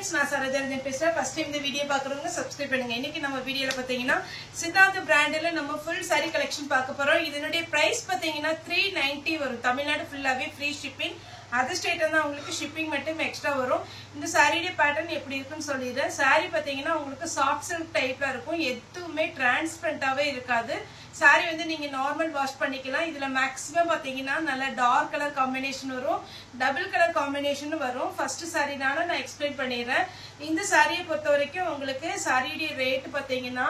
friends, நான் சரோஜாரஞ்சன் பேசுறேன். First time இந்த வீடியோ பார்க்குறவங்க சப்ஸ்கிரைப் பண்ணுங்க. இன்னைக்கு நம்ம வீடியோல பாத்தீங்கன்னா சித்தார்த் பிராண்ட்ல நம்ம ஃபுல் சாரி கலெக்ஷன் பார்க்க போறோம். இதனுடைய பிரைஸ் பாத்தீங்கன்னா 390 வரும். தமிழ்நாடு ஃபுல்லாவே ஃப்ரீ ஷிப்பிங். அதர் ஸ்டேட் தான் உங்களுக்கு ஷிப்பிங் மட்டும் எக்ஸ்ட்ரா வரும். இந்த சாரியோட பேட்டர்ன் எப்படி இருக்குன்னு சொல்லிடுறேன். சாரி பாத்தீங்கன்னா உங்களுக்கு சாஃப்ட் சில்க் டைப்ல இருக்கும். எதுவுமே டிரான்ஸ்பரண்டாவே இருக்காது. சாரி வந்து நீங்க நார்மல் வாஷ் பண்ணிக்கலாம். இதுல மேக்ஸிமம் பாத்தீங்கன்னா நல்ல டார்க் கலர் காம்பினேஷன் வரும், டபுள் கலர் காம்பினேஷன் வரும். ஃபர்ஸ்ட் சாரினால நான் எக்ஸ்பிளைன் பண்ணிடுறேன். இந்த சாரியை பொறுத்த வரைக்கும் உங்களுக்கு சாரியுடைய ரேட் பாத்தீங்கன்னா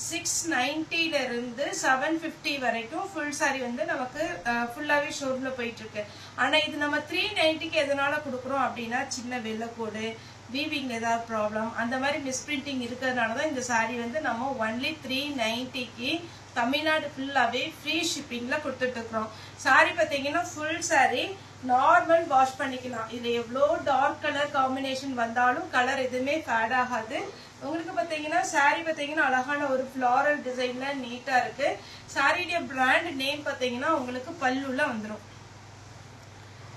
690 ல இருந்து 750 வரைக்கும் ஃபுல் சாரி வந்து நமக்கு ஃபுல்லாவே ஷோரூம்ல போயிட்டு இருக்கு. ஆனா இது நம்ம 390க்கு எதனால கொடுக்குறோம் அப்படின்னா சின்ன வெள்ளக்கோடு, வீவிங்ல ஏதாவது ப்ராப்ளம், அந்த மாதிரி மிஸ்பிரிண்டிங் இருக்கிறதுனாலதான் இந்த சாரி வந்து நம்ம ஒன்லி 390க்கு தமிழ்நாடு ஃபுல்லாவே ஃப்ரீ ஷிப்பிங்ல கொடுத்துட்டு இருக்கிறோம். சாரி பாத்தீங்கன்னா ஃபுல் சாரி நார்மல் வாஷ் பண்ணிக்கலாம். இதுல எவ்வளோ டார்க் கலர் காம்பினேஷன் வந்தாலும் கலர் எதுவுமே ஃபேட் ஆகாது. உங்களுக்கு பாத்தீங்கன்னா சாரி பாத்தீங்கன்னா அழகான ஒரு ஃபிளாரல் டிசைன்ல நீட்டா இருக்கு. சாரியுடைய பிராண்ட் நேம் பாத்தீங்கன்னா உங்களுக்கு பல்லுல வந்துடும்.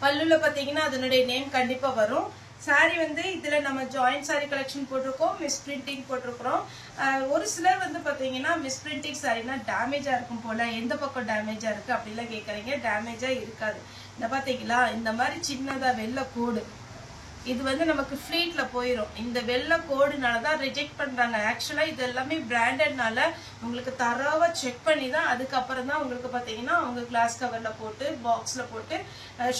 பல்லுல பாத்தீங்கன்னா அதனுடைய நேம் கண்டிப்பா வரும். சாரி வந்து இதுல நம்ம ஜாயிண்ட் சாரி கலெக்ஷன் போட்டிருக்கோம், மிஸ் பிரிண்டிங் போட்டிருக்கிறோம். ஒரு சிலர் வந்து பாத்தீங்கன்னா மிஸ் பிரிண்டிங் சாரினா டேமேஜா இருக்கும் போல, எந்த பக்கம் டேமேஜா இருக்கு அப்படிலாம் கேக்குறீங்க. டேமேஜா இருக்காது. இந்த பாத்தீங்களா இந்த மாதிரி சின்னதா வெள்ளை கோடு, இது வந்து நமக்கு ஃபிளீட்ல போயிடும். இந்த வெள்ளை கோடுனாலதான் ரிஜெக்ட் பண்றாங்க. ஆக்சுவலா இது எல்லாமே பிராண்டட்னால உங்களுக்கு தரவா செக் பண்ணி தான் அதுக்கப்புறம் தான் உங்களுக்கு பாத்தீங்கன்னா அவங்க கிளாஸ் கவர்ல போட்டு பாக்ஸ்ல போட்டு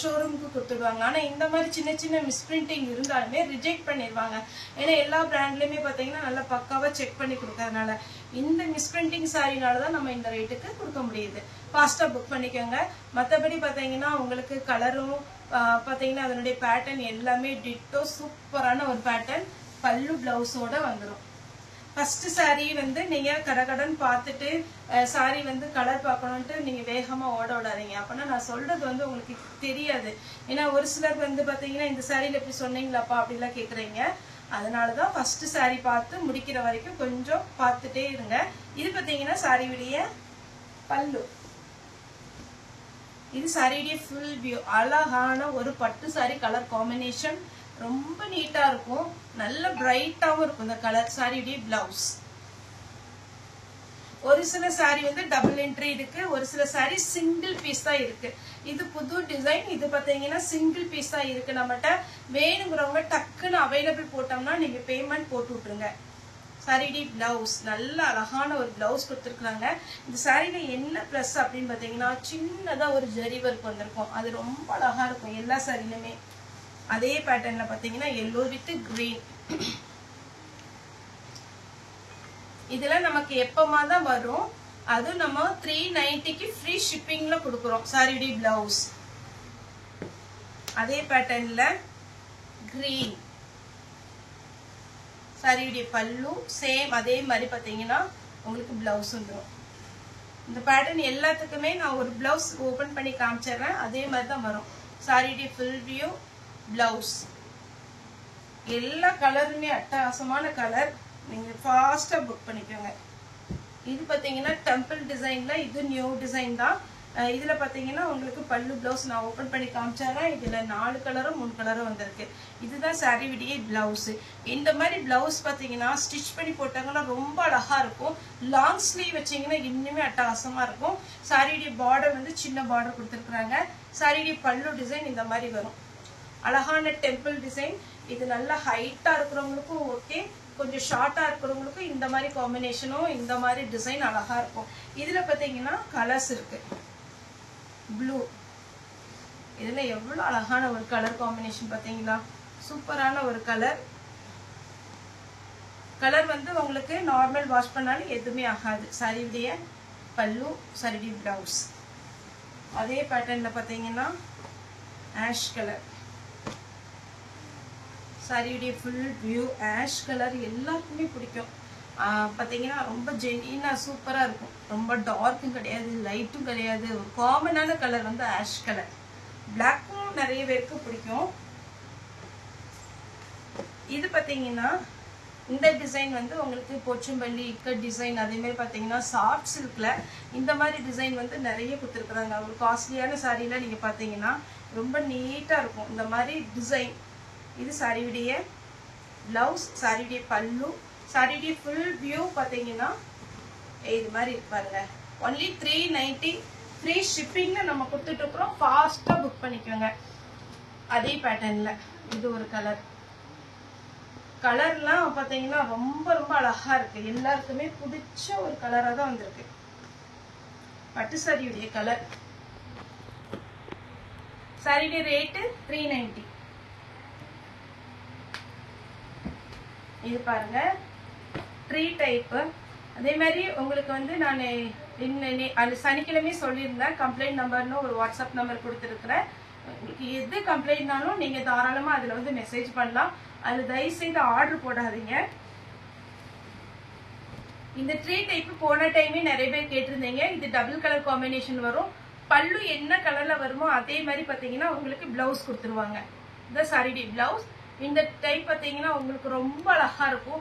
ஷோரூமுக்கு கொடுத்துடுவாங்க. ஆனா இந்த மாதிரி சின்ன சின்ன மிஸ்பிரிண்டிங் இருந்தாலுமே ரிஜெக்ட் பண்ணிடுவாங்க. ஏன்னா எல்லா பிராண்ட்லயுமே பாத்தீங்கன்னா நல்லா பக்காவா செக் பண்ணி கொடுக்கறதுனால இந்த மிஸ்பிரிண்டிங் சாரினாலதான் நம்ம இந்த ரேட்டுக்கு கொடுக்க முடியுது. ஃபாஸ்டா புக் பண்ணிக்கோங்க. மற்றபடி பாத்தீங்கன்னா உங்களுக்கு கலரும் பாத்தீங்கன்னா அதனுடைய பேட்டர்ன் எல்லாமே டிட்டோ சூப்பரான ஒரு பேட்டர்ன். பல்லு பிளவுஸோட வந்துடும். ஃபர்ஸ்ட் சாரி வந்து நீங்க கடகடன் பார்த்துட்டு சாரி வந்து கலர் பார்க்கணும்ட்டு நீங்க வேகமா ஓடாதீங்க. அப்பனா நான் சொல்றது வந்து உங்களுக்கு தெரியாது. ஏன்னா ஒரு சிலர் வந்து பாத்தீங்கன்னா இந்த சாரியில எப்படி சொன்னீங்களாப்பா அப்படிலாம் கேக்குறீங்க. அதனாலதான் ஃபர்ஸ்ட் சாரி பார்த்து முடிக்கிற வரைக்கும் கொஞ்சம் பார்த்துட்டே இருங்க. இது பாத்தீங்கன்னா சாரியுடைய பல்லு, இது சாரியுடைய ஃபுல் வியூ. அழகான ஒரு பட்டு சாரி கலர் காம்பினேஷன் ரொம்ப நீட்டா இருக்கும். நல்ல பிரைட்டாவும் இருக்கும் இந்த கலர். சாரியுடைய பிளவுஸ். ஒரு சில சாரி வந்து டபுள் என்ட்ரி இருக்கு, ஒரு சில சாரி சிங்கிள் பீஸ் தான் இருக்கு. இது புது டிசைன். இது பாத்தீங்கன்னா சிங்கிள் பீஸ் தான் இருக்கு. நம்மகிட்ட வேணுங்கிறவங்க டக்குன்னு அவைலபிள் போட்டோம்னா நீங்க பேமெண்ட் போட்டு விட்டுருங்க. சாரியுடைய பிளவுஸ் நல்ல அழகான ஒரு பிளவுஸ் கொடுத்துருக்காங்க. இந்த சாரியில என்ன பிளஸ் அப்படின்னு பாத்தீங்கன்னா சின்னதா ஒரு ஜரி ஒர்க் வந்திருக்கும். அது ரொம்ப அழகா இருக்கும் எல்லா சாரிலுமே. அதே பேட்டர்ன்ல பாத்தீங்கன்னா எல்லோ வித் கிரீன். இதுல நமக்கு எப்பமா தான் வரும். அது நம்ம 390க்கு ஃப்ரீ ஷிப்பிங்ல கொடுக்குறோம். சாரியுடைய பிளவுஸ் அதே பேட்டர்ன்ல கிரீன். சாரியுடைய பல்லு சேம் அதே மாதிரி பாத்தீங்கன்னா உங்களுக்கு பிளவுஸ் வந்துடும். இந்த பேட்டர்ன் எல்லாத்துக்குமே நான் ஒரு பிளவுஸ் ஓபன் பண்ணி காமிச்சிடுறேன். அதே மாதிரி தான் வரும். சாரியுடைய ஃபுல் வியூ, பிளவுஸ், எல்லா கலருமே அட்டகாசமான கலர். நீங்க ஃபாஸ்டா புக் பண்ணிக்கோங்க. இது பாத்தீங்கன்னா டெம்பிள் டிசைன்ல இது நியூ டிசைன் தான். இதுல பாத்தீங்கன்னா உங்களுக்கு பல்லு பிளவுஸ் நான் ஓபன் பண்ணி காமிச்சாரேன். இதுல 4 கலரும் 3 கலரும் வந்திருக்கு. இதுதான் சாரியுடைய பிளவுஸ். இந்த மாதிரி பிளவுஸ் பாத்தீங்கன்னா ஸ்டிச் பண்ணி போட்டாங்கன்னா ரொம்ப அழகா இருக்கும். லாங் ஸ்லீவ் வச்சீங்கன்னா இன்னுமே அட்டகாசமா இருக்கும். சாரியுடைய பார்டர் வந்து சின்ன பார்டர் கொடுத்துருக்காங்க. சாரியுடைய பல்லு டிசைன் இந்த மாதிரி வரும். அழகான டெம்பிள் டிசைன். இது நல்லா ஹைட்டா இருக்கிறவங்களுக்கும் ஓகே, கொஞ்சம் ஷார்ட்டா இருக்கிறவங்களுக்கும் இந்த மாதிரி காம்பினேஷனும் இந்த மாதிரி டிசைன் அழகா இருக்கும். இதுல பாத்தீங்கன்னா கலர்ஸ் இருக்கு. ப்ளூ, இதுல எவ்வளவு அழகான ஒரு கலர் காம்பினேஷன் பாத்தீங்களா? சூப்பரான ஒரு கலர். கலர் வந்து உங்களுக்கு நார்மல் வாஷ் பண்ணாலும் எதுவுமே ஆகாது. சாரியுடைய பல்லு, சாரியுடைய பிளவுஸ். அதே பேட்டர்ன்ல பாத்தீங்கன்னா ஆஷ் கலர். சாரியுடைய ஃபுல் வியூ ஆஷ் கலர் எல்லாருக்குமே பிடிக்கும். பாத்தீங்கன்னா ரொம்ப ஜெனினா சூப்பரா இருக்கும். ரொம்ப டார்க்கும் கிடையாது, லைட்டும் கிடையாது. ஒரு காமனான கலர் வந்து ஆஷ் கலர். பிளாக்கும் நிறைய பேருக்கு பிடிக்கும். இது பாத்தீங்கன்னா இந்த டிசைன் வந்து உங்களுக்கு போச்சம்பள்ளி இக்கட் டிசைன். அதே மாதிரி பாத்தீங்கன்னா சாஃப்ட் சில்க்ல இந்த மாதிரி டிசைன் வந்து நிறைய கொடுத்துருக்குறாங்க. ஒரு காஸ்ட்லியான சாரியில நீங்க பாத்தீங்கன்னா ரொம்ப நீட்டா இருக்கும் இந்த மாதிரி டிசைன். இது சாரியுடைய பிளவுஸ், சாரியுடைய பல்லு, சாரியுடைய ஃபுல் வியூ பாத்தீங்கன்னா இது மாதிரி பாருங்க. ஒன்லி 390 ஃப்ரீ ஷிப்பிங்ல நம்ம கொடுத்துட்டு இருக்கிறோம். ஃபாஸ்டா புக் பண்ணிக்கோங்க. அதே பேட்டர்ன்ல இது ஒரு கலர். கலர்லாம் பாத்தீங்கன்னா ரொம்ப ரொம்ப அழகா இருக்கு. எல்லாருக்குமே பிடிச்ச ஒரு கலரா தான் வந்திருக்கு. பட்டு சாரியுடைய கலர். சாரியுடைய ரேட்டு 390. இது பாருங்க ட்ரீ டைப். அதே மாதிரி உங்களுக்கு வந்து நான் அந்த சனிக்கிழமை சொல்லியிருந்தேன் கம்ப்ளைண்ட் நம்பர்னு ஒரு வாட்ஸ்அப் நம்பர் கொடுத்துருக்குறேன். உங்களுக்கு எது கம்ப்ளைண்ட்னாலும் நீங்க தாராளமா அதுல வந்து மெசேஜ் பண்ணலாம். அது தயவு செய்து ஆர்டர் போடாதீங்க. இந்த ட்ரீ டைப் போன டைமே நிறைய பேர் கேட்டிருந்தீங்க. இது டபுள் கலர் காம்பினேஷன் வரும். பல்லு என்ன கலர்ல வருமோ அதே மாதிரி பாத்தீங்கன்னா உங்களுக்கு பிளவுஸ் கொடுத்துருவாங்க. இந்த சாரிடி பிளவுஸ். இந்த டைப் பாத்தீங்கன்னா உங்களுக்கு ரொம்ப அழகா இருக்கும்.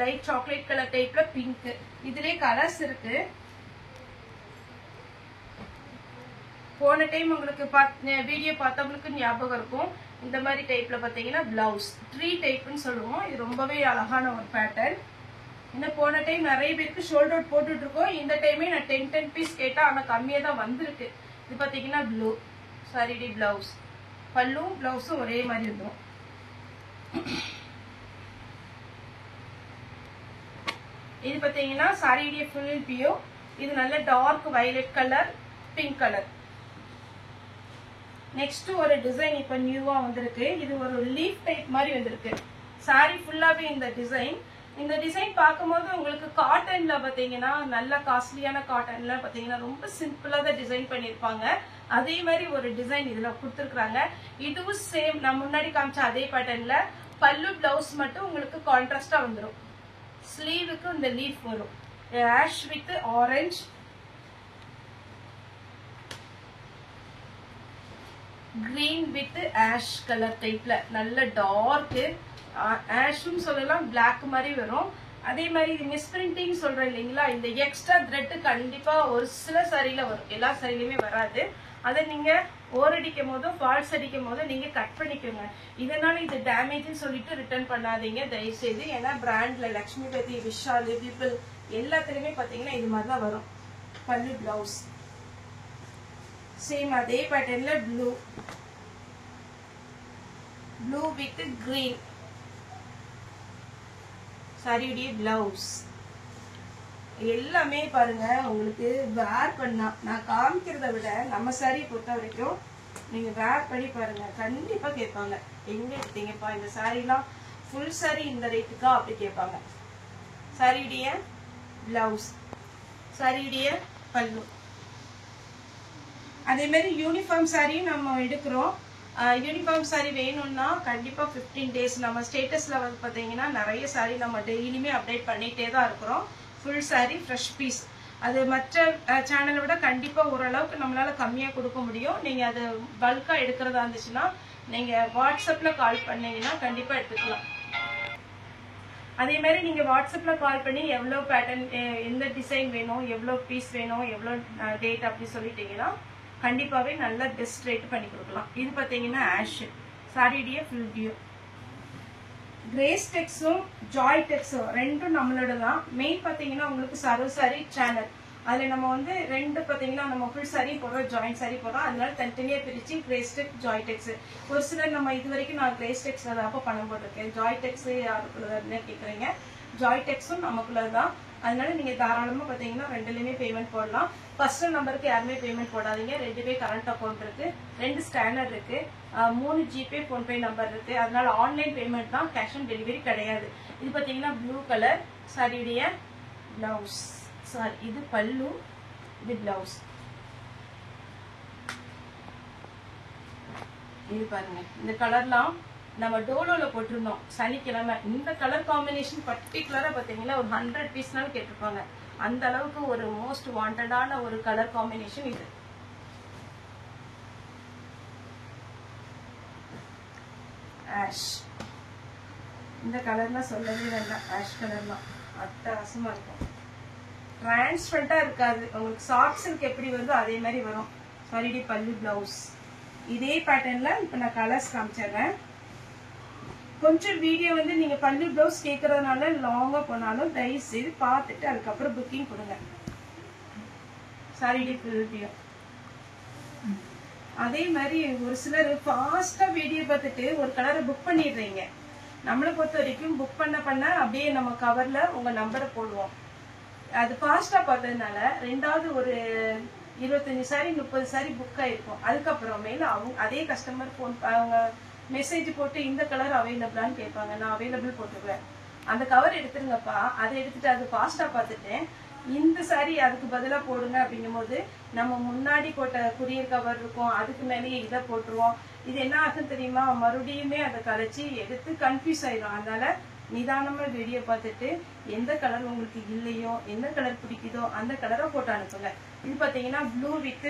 லைட் சாக்லேட் கலர் டைப்ல பிங்க். இதுலயே கலர்ஸ் இருக்கு. போன டைம் உங்களுக்கு வீடியோ பார்த்தவங்களுக்கு ஞாபகம் இருக்கும். இந்த மாதிரி டைப்ல பாத்தீங்கன்னா பிளவுஸ் ட்ரீ டைப்னு சொல்லுவோம். இது ரொம்பவே அழகான ஒரு பேட்டர்ன். இன்னும் போன டைம் நிறைய பேருக்கு ஷோல்டர் அவுட் போட்டுட்டு இருக்கோம். இந்த டைமே நான் 10 பீஸ் கேட்டா ஆனா கம்மியா தான் வந்திருக்கு. இது பாத்தீங்கன்னா ப்ளூ சாரிடி பிளவுஸ். பல்லும் பிளவுஸும் ஒரே மாதிரி இருக்கும். இது பாத்தீங்கன்னா சாரியுடைய ஃபுல் வியூ. இது நல்ல dark violet colour, pink colour. Next ஒரு டிசைன் இப்ப நியூவா வந்திருக்கு. இது ஒரு லீஃப் டைப் மாதிரி வந்திருக்கு. சாரி ஃபுல்லாவே இந்த டிசைன். இந்த டிசைன் பார்க்கும்போது உங்களுக்கு காட்டன்ல பாத்தீங்கன்னா நல்ல காஸ்ட்லியான காட்டன்ல பாத்தீங்கன்னா ரொம்ப சிம்பிளா தான் டிசைன் பண்ணிருப்பாங்க. அதே மாதிரி ஒரு டிசைன் இதுல கொடுத்துருக்காங்க. இதுவும் சேம் நான் முன்னாடி காமிச்ச அதே பேட்டர்ன்ல பல்லு பிளவுஸ் மட்டும் உங்களுக்கு கான்ட்ராஸ்டா வந்துடும். ஸ்லீவுக்கு இந்த லீஃப் வரும். Ash with orange, green with ash colour டைப்ல நல்ல டார்க் ஆஷும் சொல்லலாம், பிளாக் மாதிரி வரும். அதே மாதிரி இது மிஸ்பிரிண்டிங் சொல்றேன் இல்லைங்களா, இந்த எக்ஸ்ட்ரா த்ரெட் கண்டிப்பா ஒரு சில சாரியில வரும், எல்லா சாரிலுமே வராது. அதை நீங்க ஓரடிக்கும் போதும் ஃபால்ஸ் அடிக்கும் போதும் நீங்க கட் பண்ணிக்கோங்க. இதனால இது டேமேஜ்னு சொல்லிட்டு ரிட்டர்ன் பண்ணாதீங்க தயவு செய்து. ஏன்னா பிராண்ட்ல லக்ஷ்மி பதி, விஷால், பீப்பிள் எல்லாத்துலயுமே பாத்தீங்கன்னா இது மாதிரிதான் வரும். பல்லு பிளவுஸ் சேம் அதே பேட்டர்ன்ல ப்ளூ வித் கிரீன் சாரியுடைய பிளவுஸ். எல்லாமே பாருங்க உங்களுக்கு வேர் பண்ணா நான் காமிக்கிறத விட நம்ம சாரி பொறுத்த வரைக்கும் நீங்க வேர் பண்ணி பாருங்க, கண்டிப்பா கேட்பாங்க எங்க எடுத்தீங்கப்பா இந்த சாரிலாம், ஃபுல் சாரி இந்த ரேட்டுக்கா அப்படி கேட்பாங்க. சாரியுடைய பிளவுஸ், சாரியுடைய பல்லு. அதே மாதிரி யூனிஃபார்ம் சாரியும் நம்ம எடுக்கிறோம். யூனிஃபார்ம் சாரி வேணும்னா கண்டிப்பா 15 டேஸ் நம்ம ஸ்டேட்டஸ்ல வந்து பாத்தீங்கன்னா நிறைய சாரி நம்ம டெய்லியுமே அப்டேட் பண்ணிட்டே தான் இருக்கிறோம். Full sari fresh piece. அது மற்ற சேனலை விட கண்டிப்பா ஓரளவுக்கு நம்மளால கம்மியா கொடுக்க முடியும். நீங்க அது பல்கா எடுக்கிறதா இருந்துச்சுன்னா நீங்க வாட்ஸ்அப்ல கால் பண்ணீங்கன்னா கண்டிப்பா எடுத்துக்கலாம். அதே மாதிரி நீங்க வாட்ஸ்அப்ல கால் பண்ணி எவ்வளவு பேட்டர்ன், எந்த டிசைன் வேணும், எவ்வளவு பீஸ் வேணும், எவ்வளவு டேட் அப்படி சொல்லிட்டீங்கன்னா கண்டிப்பாவே நல்ல பெஸ்ட் ரேட் பண்ணி கொடுக்கலாம். இது பாத்தீங்கன்னா ஆஷ் சாரியுடைய ஃபுல் வியூ. கிரேஸ் டெக்ஸும் ஜாய் டெக்ஸும் ரெண்டும் நம்மளோட தான். மெயின் பாத்தீங்கன்னா உங்களுக்கு சர்வ சாரி சேனல். அதுல நம்ம வந்து ரெண்டு பாத்தீங்கன்னா நம்ம ஃபுல் சாரி போடுறோம், ஜாயிண்ட் சாரி போடுறோம். அதனால தனித்தனியா பிரிச்சு கிரேஸ் டெக்ஸ், ஜாய் டெக்ஸ். ஒரு சிலர் நம்ம இது வரைக்கும் நான் கிரேஸ் டெக்ஸ் அப்ப பண்ண போட்டிருக்கேன். ஜாய் டெக்ஸ் யாருக்குள்ளதுன்னு கேக்குறீங்க. ஜாய் டெக்ஸும் நமக்குள்ளதான். அதனால நீங்க தாராளமா பாத்தீங்கன்னா ரெண்டுலயுமே பேமெண்ட் போடலாம். ஃபர்ஸ்ட் நம்பருக்கு யாருமே பேமெண்ட் போடாதீங்க. 2 பேர் கரண்ட் அக்கௌண்ட் இருக்கு, 2 ஸ்கேனர் இருக்கு, 3 ஜிபே போன்பே நம்பர் இருக்கு. அதனால ஆன்லைன் பேமெண்ட் தான், கேஷ் ஆன் டெலிவரி கிடையாது. இது பாத்தீங்கன்னா ப்ளூ கலர் சாரியுடைய பிளவுஸ். சாரி இது பல்லு, இது பிளவுஸ். இது பாருங்க இந்த கலர்லாம் நம்ம டோலோல போட்டிருந்தோம் சனிக்கிழமை. இந்த கலர் காம்பினேஷன் பர்டிகுலரா பாத்தீங்கன்னா ஒரு 100 பீஸ்னாலும் கேட்டிருப்பாங்க. அந்த அளவுக்கு ஒரு மோஸ்ட் வாண்டடான ஒரு கலர் காம்பினேஷன் இது. ஆஷ் இந்த கலர்லாம் சொல்லவே வேண்டாம். ஆஷ் கலர்லாம் அட்டகாசமா இருக்கும். டிரான்ஸ்பரண்டா இருக்காது. உங்களுக்கு சாஃப்ட் சில்க் எப்படி வருதோ அதே மாதிரி வரும். சாரிடி பல்லு பிளவுஸ். இதே பேட்டர்ன்ல இப்ப நான் கலர்ஸ் காமிச்சிடுறேன். கொஞ்சம் வீடியோ வந்து நீங்க பல்லு ப்ளவுஸ் கேட்கறதுனால லாங்கா போனாலும் தயவு செய்து பார்த்துட்டு அதுக்கப்புறம் புக்கிங் கொடுங்க. சாரி வீடியோ அதே மாதிரி ஒரு சிலர் ஃபாஸ்டா வீடியோ பார்த்துட்டு ஒரு கலரை புக் பண்ணிடுறீங்க. நம்மளை பொறுத்த வரைக்கும் புக் பண்ண அப்படியே நம்ம கவர்ல உங்க நம்பரை போடுவோம். அது ஃபாஸ்டா பார்த்ததுனால ரெண்டாவது ஒரு 25 சாரி 30 சாரி புக் ஆயிருக்கும். அதுக்கப்புறமேல அவங்க அதே கஸ்டமர் போன் அவங்க மெசேஜ் போட்டு இந்த கலர் அவைலபிளான்னு கேட்பாங்க. நான் அவைலபிள் போட்டுக்குவேன். அந்த கவர் எடுத்துருங்கப்பா, அதை எடுத்துட்டு அது ஃபாஸ்டா பார்த்துட்டேன், இந்த சாரி அதுக்கு பதிலா போடுங்க அப்படிங்கும் போது நம்ம முன்னாடி போட்ட குரியர் கவர் இருக்கும், அதுக்கு மேலேயே இதை போட்டுருவோம். இது என்ன ஆகும் தெரியுமா, மறுபடியுமே அதை கலைச்சி எடுத்து கன்ஃபியூஸ் ஆயிடும். அதனால நிதானமா வீடியோ பார்த்துட்டு எந்த கலர் உங்களுக்கு இல்லையோ, எந்த கலர் பிடிக்குதோ அந்த கலரை போட்டு அனுப்புங்க. இது பாத்தீங்கன்னா ப்ளூ வித்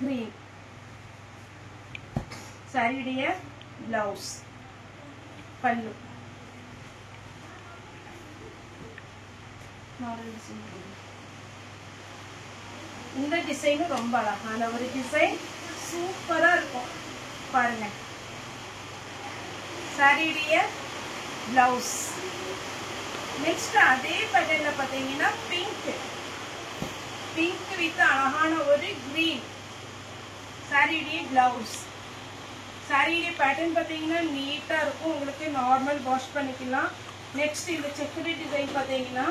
கிரீன் சாரியுடைய பிளவுஸ், பல்லு. இந்த டிசைனும் ரொம்ப அழகான ஒரு டிசைன், சூப்பரா இருக்கும் பாருங்க. சாரியுடைய பிளவுஸ். நெக்ஸ்ட் அதே பேட்டர்ன்ல பாத்தீங்கன்னா பிங்க் வித் அழகான ஒரு கிரீன் சாரியுடைய பிளவுஸ். சாரியுடைய பேட்டர்ன் பாத்தீங்கன்னா நீட்டா இருக்கும், உங்களுக்கு நார்மல் வாஷ் பண்ணிக்கலாம். நெக்ஸ்ட் இந்த செக்குடு டிசைன் பாத்தீங்கன்னா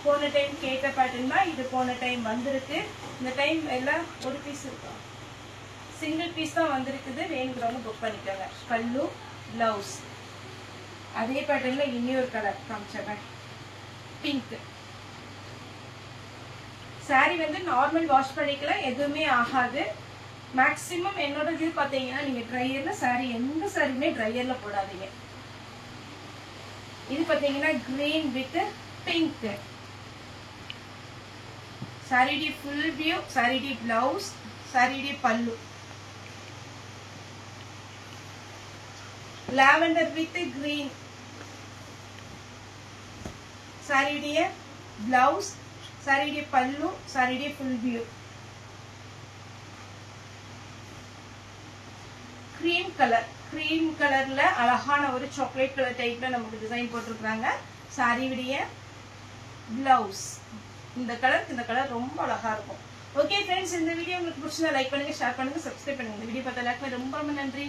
போன டைம் கேட்ட பேட்டர்ன் தான், இது போன டைம் வந்திருக்கு. இந்த டைம் எல்லாம் ஒரு பீஸ் இருக்கும், சிங்கிள் பீஸ் தான் வந்திருக்குது. வேணுங்கிறவங்க புக் பண்ணிக்கோங்க. பல்லு பிளவுஸ் அதே பேட்டர்ன்ல இன்னொரு கலர் காமிச்சேன், பிங்க். சாரி வந்து நார்மல் வாஷ் பண்ணிக்கலாம், எதுவுமே ஆகாது. மேக்சிமம் என்னோட இது பாத்தீங்கன்னா நீங்க ட்ரையர்ல சாரி எந்த சாரியுமே ட்ரையர்ல போடாதீங்க. இது பாத்தீங்கன்னா கிரீன் வித் பிங்க் சாரிடி ஃபுல் வியூ, சாரிடி பிளவுஸ், சாரிடி பல்லு. லாவெண்டர் வித் கிரீன் சாரியுடைய பிளவுஸ், சாரியுடைய பல்லு, சாரியுடைய ஃபுல் வியூ. கிரீம் கலர்ல அழகான ஒரு சாக்லேட் கலர் டைப்ல நமக்கு டிசைன் போட்டிருக்காங்க. சாரியுடைய பிளவுஸ் இந்த கலர் ரொம்ப அழகா இருக்கும். ஓகே ஃப்ரெண்ட்ஸ், இந்த வீடியோ உங்களுக்கு பிடிச்சதா லைக் பண்ணுங்க, ஷேர் பண்ணுங்க, சப்ஸ்கிரைப் பண்ணுங்க. இந்த வீடியோ பார்த்த எல்லாருக்குமே ரொம்ப ரொம்ப நன்றி.